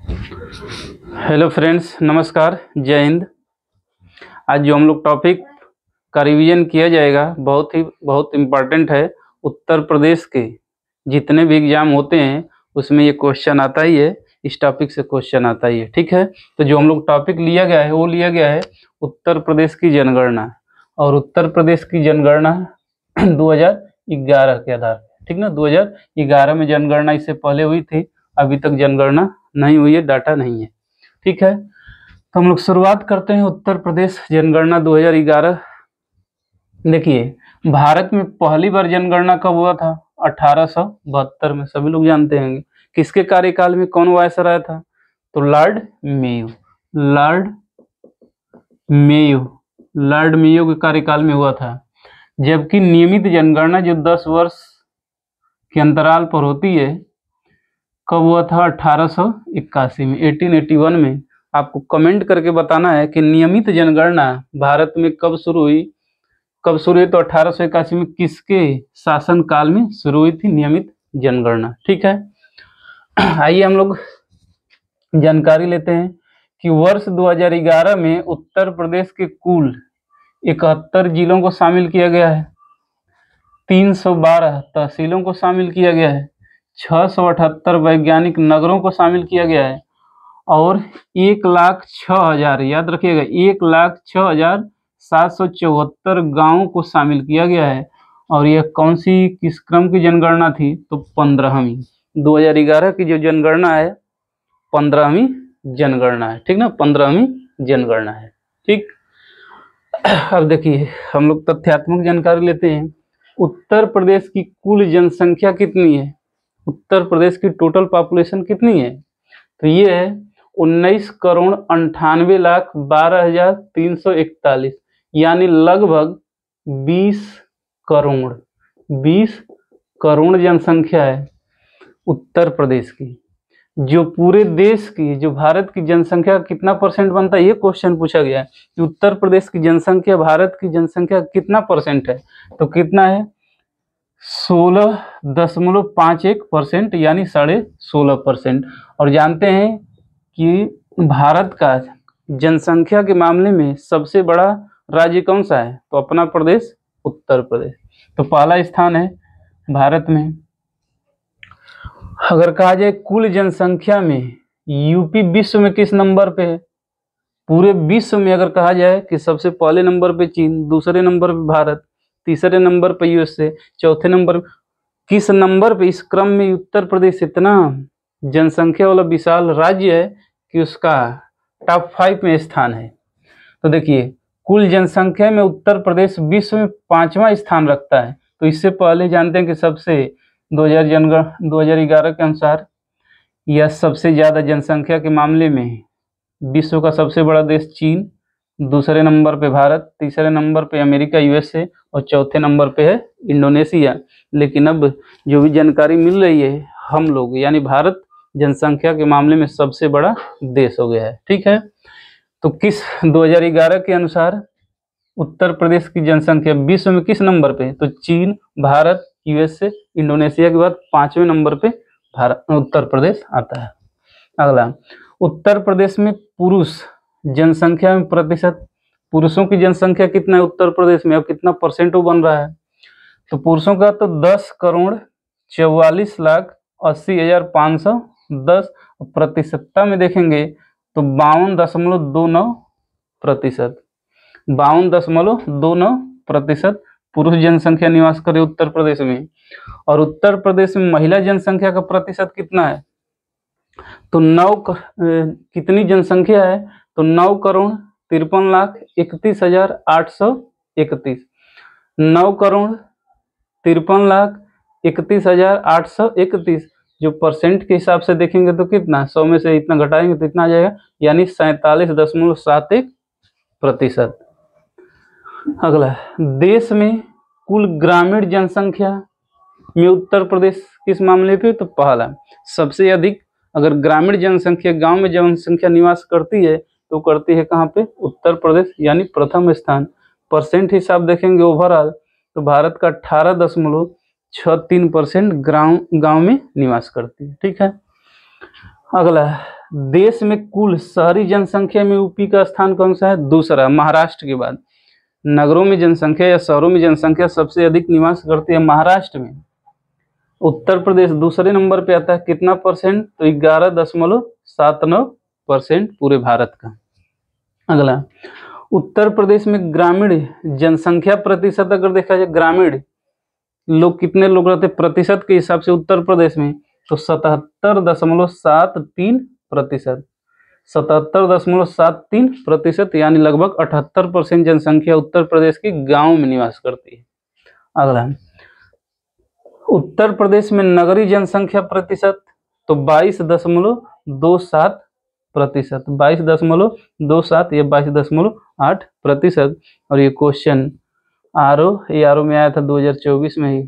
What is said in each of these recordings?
Hello friends, नमस्कार, जय हिंद। आज जो हम लोग टॉपिक का रिवीजन किया जाएगा बहुत इम्पॉर्टेंट है। उत्तर प्रदेश के जितने भी एग्जाम होते हैं उसमें ये क्वेश्चन आता ही है, इस टॉपिक से क्वेश्चन आता ही है। ठीक है, तो जो हम लोग टॉपिक लिया गया है वो लिया गया है उत्तर प्रदेश की जनगणना। और उत्तर प्रदेश की जनगणना 2011 के आधार पर, ठीक ना। 2011 में जनगणना इससे पहले हुई थी, अभी तक जनगणना नहीं हुई है, डाटा नहीं है। ठीक है, तो हम लोग शुरुआत करते हैं उत्तर प्रदेश जनगणना 2011। देखिए, भारत में पहली बार जनगणना कब हुआ था? 1872 में। सभी लोग जानते हैं किसके कार्यकाल में कौन वायसराय था? तो लॉर्ड मेयो के कार्यकाल में हुआ था। जबकि नियमित जनगणना जो 10 वर्ष के अंतराल पर होती है, कब हुआ था? 1881 में, 1881 में। आपको कमेंट करके बताना है कि नियमित जनगणना भारत में कब शुरू हुई। तो 1881 में किसके शासन काल में शुरू हुई थी नियमित जनगणना। ठीक है, आइए हम लोग जानकारी लेते हैं कि वर्ष 2011 में उत्तर प्रदेश के कुल 71 जिलों को शामिल किया गया है, 312 तहसीलों को शामिल किया गया है, 678 वैज्ञानिक नगरों को शामिल किया गया है और 1,06,000, याद रखिएगा, 1,06,774 गांवों को शामिल किया गया है। और यह कौन सी किस क्रम की जनगणना थी? तो 15वीं। 2011 की जो जनगणना है 15वीं जनगणना है, ठीक ना, 15वीं जनगणना है। ठीक, अब देखिए हम लोग तथ्यात्मक जानकारी लेते हैं। उत्तर प्रदेश की कुल जनसंख्या कितनी है? उत्तर प्रदेश की टोटल पॉपुलेशन कितनी है? तो ये है 19,98,12,341, यानी लगभग 20 करोड़ जनसंख्या है उत्तर प्रदेश की। जो पूरे देश की, जो भारत की जनसंख्या का कितना परसेंट बनता है, ये क्वेश्चन पूछा गया है कि उत्तर प्रदेश की जनसंख्या भारत की जनसंख्या कितना परसेंट है? तो कितना है? 16.51%, यानी 16.5%। और जानते हैं कि भारत का जनसंख्या के मामले में सबसे बड़ा राज्य कौन सा है? तो अपना प्रदेश उत्तर प्रदेश, तो पहला स्थान है भारत में। अगर कहा जाए कुल जनसंख्या में यूपी विश्व में किस नंबर पे है? पूरे विश्व में अगर कहा जाए कि सबसे पहले नंबर पे चीन, दूसरे नंबर पे भारत, तीसरे नंबर पे यूएसए, चौथे नंबर, किस नंबर पे? इस क्रम में उत्तर प्रदेश इतना जनसंख्या वाला विशाल राज्य है कि उसका टॉप 5 में स्थान है। तो देखिए, कुल जनसंख्या में उत्तर प्रदेश विश्व में 5वां स्थान रखता है। तो इससे पहले जानते हैं कि सबसे 2011 के अनुसार यह सबसे ज़्यादा जनसंख्या के मामले में विश्व का सबसे बड़ा देश चीन, दूसरे नंबर पे भारत, तीसरे नंबर पे अमेरिका यूएसए और चौथे नंबर पे है इंडोनेशिया। लेकिन अब जो भी जानकारी मिल रही है, हम लोग यानी भारत जनसंख्या के मामले में सबसे बड़ा देश हो गया है। ठीक है, तो किस 2011 के अनुसार उत्तर प्रदेश की जनसंख्या विश्व में किस नंबर पे? तो चीन, भारत, यूएसए, इंडोनेशिया के बाद 5वें नंबर पे भारत उत्तर प्रदेश आता है। अगला, उत्तर प्रदेश में पुरुष जनसंख्या में प्रतिशत, पुरुषों की जनसंख्या कितना है उत्तर प्रदेश में, अब कितना परसेंट वो बन रहा है? तो पुरुषों का तो 10,44,80,510, प्रतिशतता में देखेंगे तो 52.29%, 52.29% पुरुष जनसंख्या निवास करे उत्तर प्रदेश में। और उत्तर प्रदेश में महिला जनसंख्या का प्रतिशत कितना है? तो कितनी जनसंख्या है? तो 9,53,31,831, 9,53,31,831। जो परसेंट के हिसाब से देखेंगे तो कितना, 100 में से इतना घटाएंगे तो इतना आ जाएगा, यानी 47.71%। अगला, देश में कुल ग्रामीण जनसंख्या में उत्तर प्रदेश किस मामले पे? तो पहला, सबसे अधिक अगर ग्रामीण जनसंख्या, गांव में जनसंख्या निवास करती है तो करती है कहाँ पे? उत्तर प्रदेश, यानी प्रथम स्थान। परसेंट हिसाब देखेंगे ओवरऑल तो भारत का 18.63% गांव में निवास करती है। ठीक है, अगला, देश में कुल शहरी जनसंख्या में यूपी का स्थान कौन सा है? दूसरा, महाराष्ट्र के बाद। नगरों में जनसंख्या या शहरों में जनसंख्या सबसे अधिक निवास करती है महाराष्ट्र में। उत्तर प्रदेश दूसरे नंबर पे आता है, कितना परसेंट? तो 11.79% पूरे भारत का। अगला, उत्तर प्रदेश में ग्रामीण जनसंख्या प्रतिशत अगर देखा जाए, ग्रामीण लोग कितने लोग रहते प्रतिशत के हिसाब से उत्तर प्रदेश में? तो 77.73%। 77.73%, यानी लगभग 78% जनसंख्या उत्तर प्रदेश की गांव में निवास करती है। अगला, उत्तर प्रदेश में नगरीय जनसंख्या प्रतिशत तो 22.27%, 22.27 या 22.8%। और ये क्वेश्चन आरओ में आया था 2024 में ही,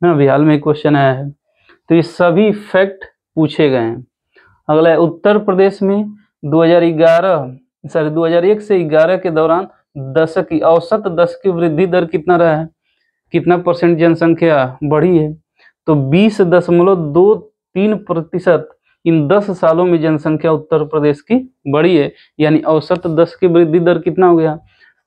अभी हाल में क्वेश्चन आया है। तो ये सभी फैक्ट पूछे गए हैं। अगला है, उत्तर प्रदेश में 2001 से 11 के दौरान औसत दशक की वृद्धि दर कितना रहा है? कितना परसेंट जनसंख्या बढ़ी है? तो 20.23%। इन 10 सालों में जनसंख्या उत्तर प्रदेश की बढ़ी है, यानी औसत दशक की वृद्धि दर कितना हो गया?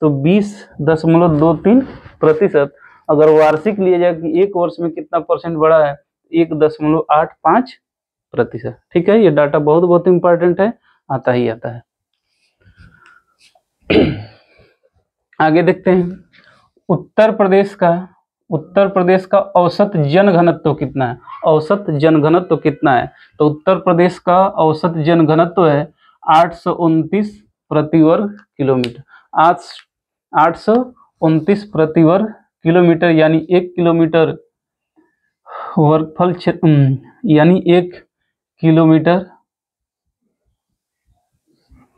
तो 20.23%। अगर वार्षिक लिया जाए कि एक वर्ष में कितना परसेंट बढ़ा है? 1.85%। ठीक है, ये डाटा बहुत बहुत इंपॉर्टेंट है, आता ही आता है। आगे देखते हैं, उत्तर प्रदेश का औसत जनघनत्व कितना है? औसत जनघनत्व कितना है? तो उत्तर प्रदेश का औसत जनघनत्व है 829 प्रति वर्ग किलोमीटर। 829 प्रति वर्ग किलोमीटर, यानी 1 किलोमीटर वर्गफल क्षेत्र, यानी 1 किलोमीटर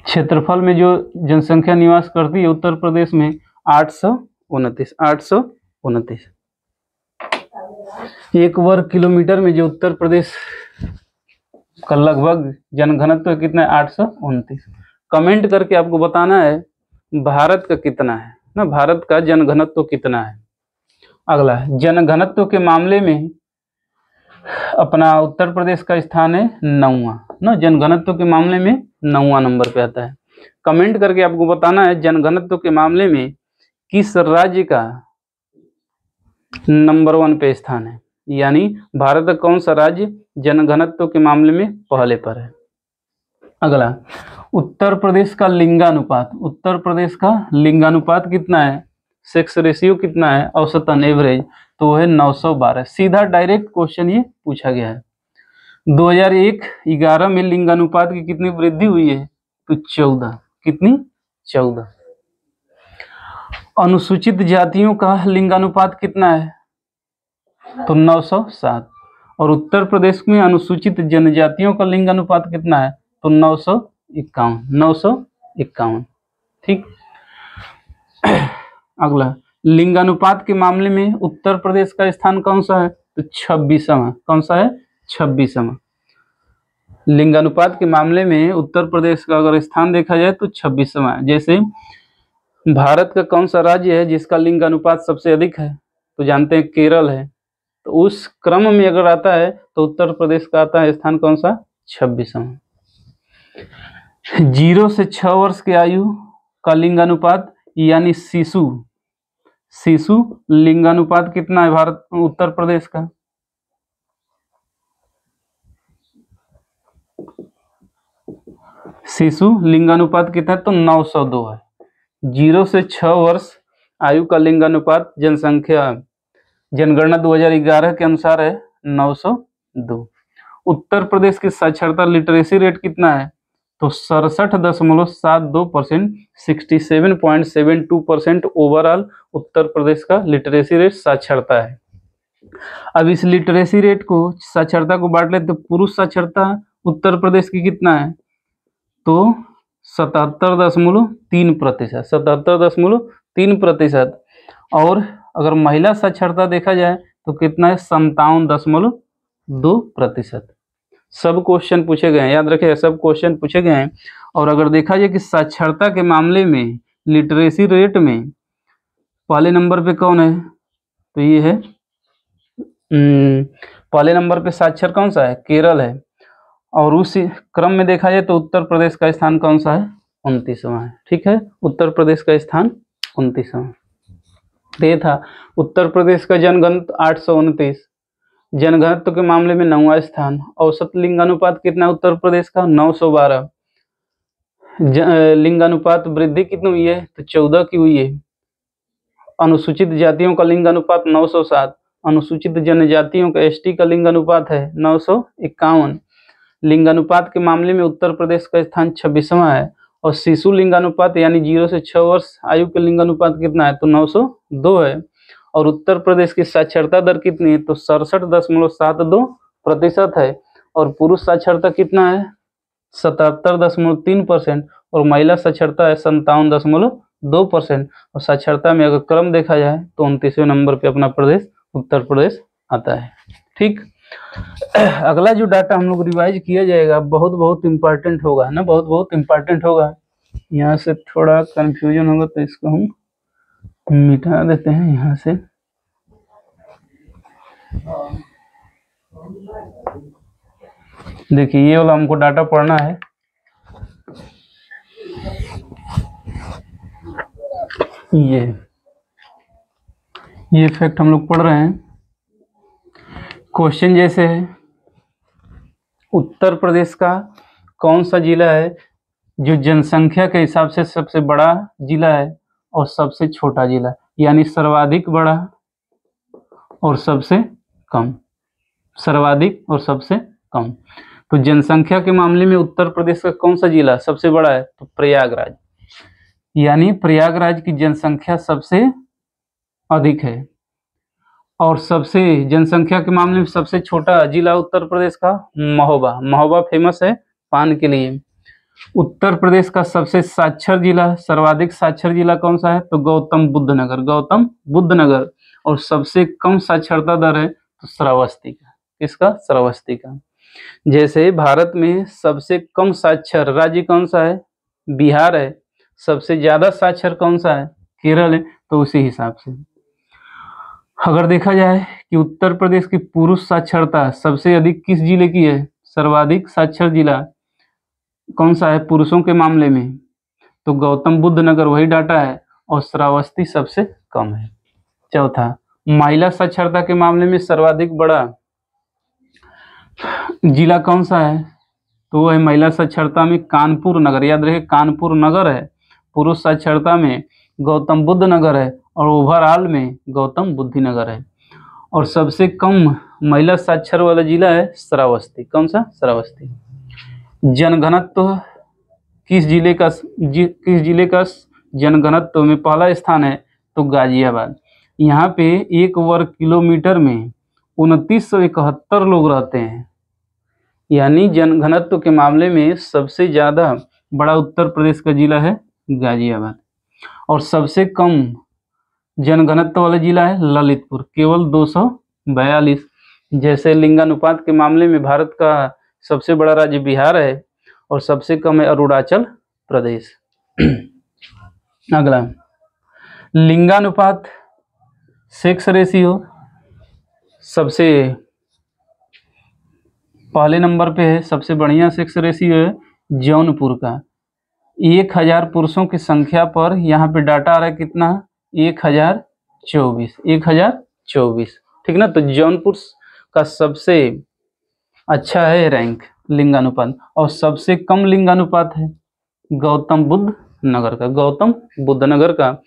क्षेत्रफल में जो जनसंख्या निवास करती है उत्तर प्रदेश में 829। 1 वर्ग किलोमीटर में जो उत्तर प्रदेश का लगभग जनघनत्व कितना है? 829। कमेंट करके आपको बताना है भारत का कितना है ना, भारत का जनघनत्व कितना है। अगला, जनघनत्व के मामले में अपना उत्तर प्रदेश का स्थान है 9वां ना, जनघनत्व के मामले में 9वां नंबर पे आता है। कमेंट करके आपको बताना है जनघनत्व के मामले में किस राज्य का नंबर 1 पे स्थान है, यानी भारत का कौन सा राज्य जनघनत्व के मामले में पहले पर है। अगला, उत्तर प्रदेश का लिंगानुपात कितना है? सेक्स रेशियो कितना है औसतन एवरेज? तो वो है 912। सीधा डायरेक्ट क्वेश्चन ये पूछा गया है। 2001-11 में लिंगानुपात की कितनी वृद्धि हुई है? तो 14। कितनी? 14। अनुसूचित जातियों का लिंगानुपात कितना है? तो 907। और उत्तर प्रदेश में अनुसूचित जनजातियों का लिंगानुपात कितना है? तो 951। ठीक। अगला, लिंगानुपात के मामले में उत्तर प्रदेश का स्थान कौन सा है? तो 26वां। कौन सा है? 26वां। लिंगानुपात के मामले में उत्तर प्रदेश का अगर स्थान देखा जाए तो 26वां। जैसे भारत का कौन सा राज्य है जिसका लिंगानुपात सबसे अधिक है? तो जानते हैं केरल है। तो उस क्रम में अगर आता है तो उत्तर प्रदेश का आता है स्थान कौन सा? 26वां। 0 से 6 वर्ष की आयु का लिंगानुपात यानी शिशु लिंगानुपात कितना है उत्तर प्रदेश का? शिशु लिंगानुपात कितना है? तो 902 है। 0 से 6 वर्ष आयु का लिंगानुपात जनगणना 2011 के अनुसार है 902। उत्तर प्रदेश की साक्षरता लिटरेसी रेट कितना है? तो 67.72%, 67.72% ओवरऑल उत्तर प्रदेश का लिटरेसी रेट साक्षरता है। अब इस लिटरेसी रेट को, साक्षरता को बांट ले तो पुरुष साक्षरता उत्तर प्रदेश की कितना है? तो 77.3%, 77.3%। और अगर महिला साक्षरता देखा जाए तो कितना है? 57.2%। सब क्वेश्चन पूछे गए हैं, याद रखिए सब क्वेश्चन पूछे गए हैं। और अगर देखा जाए कि साक्षरता के मामले में लिटरेसी रेट में पहले नंबर पे कौन है? तो ये है पहले नंबर पे साक्षर कौन सा है? केरल है। और उसी क्रम में देखा जाए तो उत्तर प्रदेश का स्थान कौन सा है? 29वां है। ठीक है, उत्तर प्रदेश का स्थान 29वां। ये था उत्तर प्रदेश का जनघनत्व 829, जनघनत्व के मामले में 9वां स्थान। औसत लिंगानुपात कितना उत्तर प्रदेश का? 912। लिंगानुपात वृद्धि कितनी हुई है? तो 14 की हुई है। अनुसूचित जातियों का लिंगानुपात 907, अनुसूचित जनजातियों का एसटी का लिंगानुपात है 951। लिंगानुपात के मामले में उत्तर प्रदेश का स्थान 26वां है। और शिशु लिंगानुपात यानी 0 से 6 वर्ष आयु के लिंगानुपात कितना है? तो 902 है। और उत्तर प्रदेश की साक्षरता दर कितनी है? तो 67.72% है। और पुरुष साक्षरता कितना है? 77.3%। और महिला साक्षरता है 57.2%। और साक्षरता में अगर क्रम देखा जाए तो 29वें नंबर पे अपना प्रदेश उत्तर प्रदेश आता है। ठीक, अगला जो डाटा हम लोग रिवाइज किया जाएगा बहुत इम्पोर्टेंट होगा ना, बहुत इम्पोर्टेंट होगा। यहाँ से थोड़ा कंफ्यूजन होगा तो इसको हम मिटा देते हैं यहाँ से। देखिए ये वाला हमको डाटा पढ़ना है। ये फैक्ट हम लोग पढ़ रहे हैं। क्वेश्चन जैसे है, उत्तर प्रदेश का कौन सा जिला है जो जनसंख्या के हिसाब से सबसे बड़ा जिला है और सबसे छोटा जिला, यानी सर्वाधिक बड़ा और सबसे कम, सर्वाधिक और सबसे कम। तो जनसंख्या के मामले में उत्तर प्रदेश का कौन सा जिला सबसे बड़ा है? तो प्रयागराज, यानी प्रयागराज की जनसंख्या सबसे अधिक है। और सबसे जनसंख्या के मामले में सबसे छोटा जिला उत्तर प्रदेश का महोबा। महोबा फेमस है पान के लिए। उत्तर प्रदेश का सबसे साक्षर जिला, सर्वाधिक साक्षर जिला कौन सा है? तो गौतम बुद्ध नगर, गौतम बुद्ध नगर। और सबसे कम साक्षरता दर है तो श्रावस्ती का। किसका? श्रावस्ती का। जैसे भारत में सबसे कम साक्षर राज्य कौन सा है? बिहार है। सबसे ज्यादा साक्षर कौन सा है? केरल है। तो उसी हिसाब से अगर देखा जाए कि उत्तर प्रदेश की पुरुष साक्षरता सबसे अधिक किस जिले की है? सर्वाधिक साक्षर जिला कौन सा है पुरुषों के मामले में? तो गौतम बुद्ध नगर वही डाटा है। और श्रावस्ती सबसे कम है। चौथा, महिला साक्षरता के मामले में सर्वाधिक बड़ा जिला कौन सा है? तो वो है महिला साक्षरता में कानपुर नगर। याद रहे कानपुर नगर है। पुरुष साक्षरता में गौतम बुद्ध नगर है। और ओवरऑल में गौतम बुद्ध नगर है। और सबसे कम महिला साक्षर वाला जिला है श्रावस्ती। कौन सा? श्रावस्ती। जनघनत्व किस जिले का जनघनत्व में पहला स्थान है? तो गाजियाबाद। यहाँ पे 1 वर्ग किलोमीटर में 2971 लोग रहते हैं। यानी जनघनत्व के मामले में सबसे ज्यादा बड़ा उत्तर प्रदेश का जिला है गाजियाबाद। और सबसे कम जनघनत्व वाला जिला है ललितपुर, केवल 242। जैसे लिंगानुपात के मामले में भारत का सबसे बड़ा राज्य बिहार है और सबसे कम है अरुणाचल प्रदेश। अगला, लिंगानुपात सेक्स रेशियो सबसे पहले नंबर पे है। सबसे बढ़िया सेक्स रेशियो है जौनपुर का। 1000 पुरुषों की संख्या पर यहाँ पे डाटा आ रहा है कितना? 1024। ठीक ना। तो जौनपुर का सबसे अच्छा है रैंक लिंगानुपात। और सबसे कम लिंगानुपात है गौतम बुद्ध नगर का। गौतम बुद्ध नगर का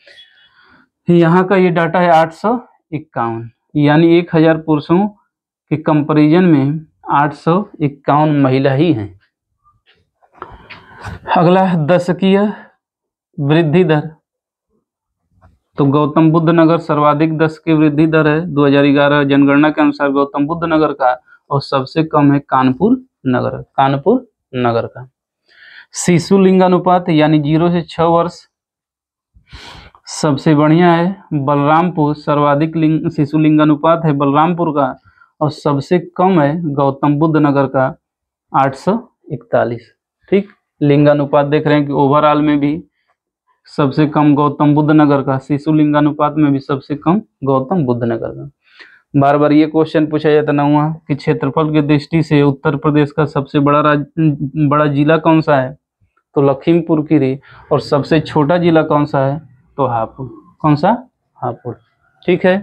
यहाँ का ये डाटा है 851, यानी 1000 पुरुषों के कंपैरिजन में 851 महिला ही हैं। अगला, दशकीय वृद्धि दर। तो गौतम बुद्ध नगर सर्वाधिक दशकीय वृद्धि दर है 2011 जनगणना के अनुसार गौतम बुद्ध नगर का। और सबसे कम है कानपुर नगर का। शिशु लिंगानुपात यानी 0 से 6 वर्ष सबसे बढ़िया है बलरामपुर। सर्वाधिक शिशु लिंगानुपात है बलरामपुर का। और सबसे कम है गौतम बुद्ध नगर का 841। ठीक, लिंगानुपात देख रहे हैं कि ओवरऑल में भी सबसे कम गौतम बुद्ध नगर का, शिशु लिंगानुपात में भी सबसे कम गौतम बुद्ध नगर का। बार बार ये क्वेश्चन पूछा जाता ना हुआ कि क्षेत्रफल की दृष्टि से उत्तर प्रदेश का सबसे बड़ा जिला कौन सा है, तो लखीमपुर खीरी। और सबसे छोटा जिला कौन सा है, तो हापुड़। कौन सा, हापुड़। ठीक है,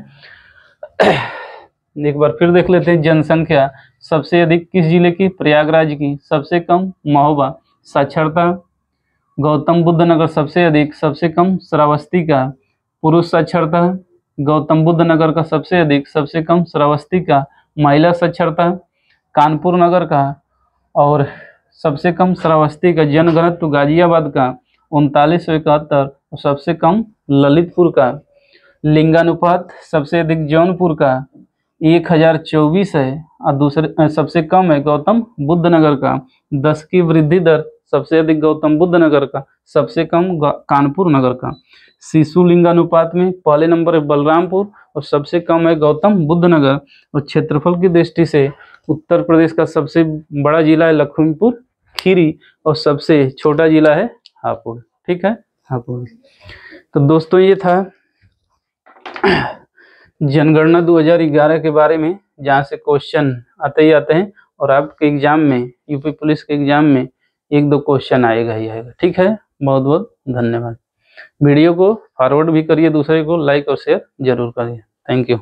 एक बार फिर देख लेते हैं। जनसंख्या सबसे अधिक किस जिले की, प्रयागराज की। सबसे कम, महोबा। साक्षरता गौतम बुद्ध नगर सबसे अधिक, सबसे कम श्रावस्ती का। पुरुष साक्षरता गौतम बुद्ध नगर का सबसे अधिक, सबसे कम श्रावस्ती का। महिला साक्षरता कानपुर नगर का और सबसे कम श्रावस्ती का। जनघनत्व गाजियाबाद का 3971 और सबसे कम ललितपुर का। लिंगानुपात सबसे अधिक जौनपुर का 1024 है और दूसरे सबसे कम है गौतम बुद्ध नगर का। 10 की वृद्धि दर सबसे अधिक गौतम बुद्ध नगर का, सबसे कम कानपुर नगर का। शिशु लिंगानुपात में पहले नंबर है बलरामपुर और सबसे कम है गौतम बुद्ध नगर। और क्षेत्रफल की दृष्टि से उत्तर प्रदेश का सबसे बड़ा जिला है लखीमपुर खीरी और सबसे छोटा जिला है हापुड़। ठीक है, हापुड़। तो दोस्तों ये था जनगणना 2011 के बारे में, जहाँ से क्वेश्चन आते ही आते हैं और आपके एग्जाम में, यूपी पुलिस के एग्जाम में 1-2 क्वेश्चन आएगा ही आएगा। ठीक है, बहुत बहुत धन्यवाद। वीडियो को फॉरवर्ड भी करिए दूसरे को, लाइक और शेयर जरूर करिए। Thank you.